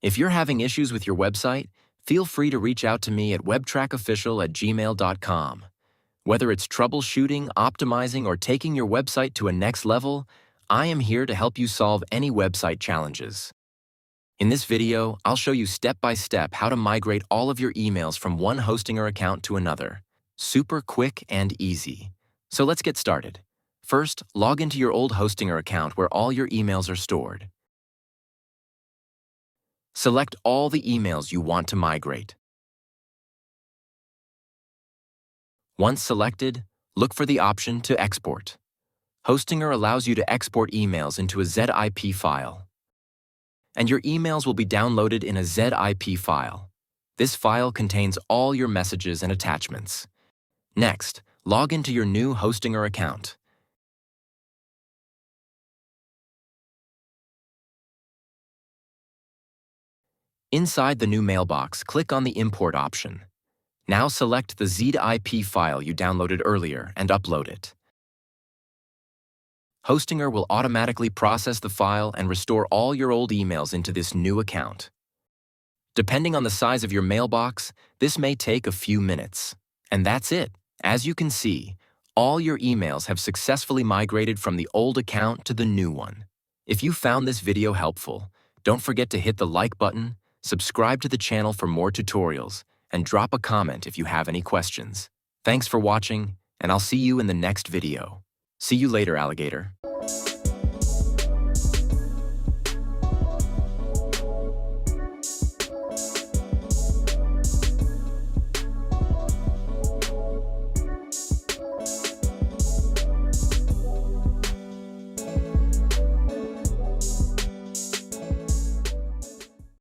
If you're having issues with your website, feel free to reach out to me at webtrackofficial@gmail.com. Whether it's troubleshooting, optimizing, or taking your website to a next level, I am here to help you solve any website challenges. In this video, I'll show you step-by-step how to migrate all of your emails from one Hostinger account to another. Super quick and easy. So let's get started. First, log into your old Hostinger account where all your emails are stored. Select all the emails you want to migrate. Once selected, look for the option to export. Hostinger allows you to export emails into a ZIP file. And your emails will be downloaded in a ZIP file. This file contains all your messages and attachments. Next, log into your new Hostinger account. Inside the new mailbox, click on the Import option. Now select the ZIP file you downloaded earlier and upload it. Hostinger will automatically process the file and restore all your old emails into this new account. Depending on the size of your mailbox, this may take a few minutes. And that's it. As you can see, all your emails have successfully migrated from the old account to the new one. If you found this video helpful, don't forget to hit the like button, subscribe to the channel for more tutorials, and drop a comment if you have any questions. Thanks for watching, and I'll see you in the next video. See you later, alligator.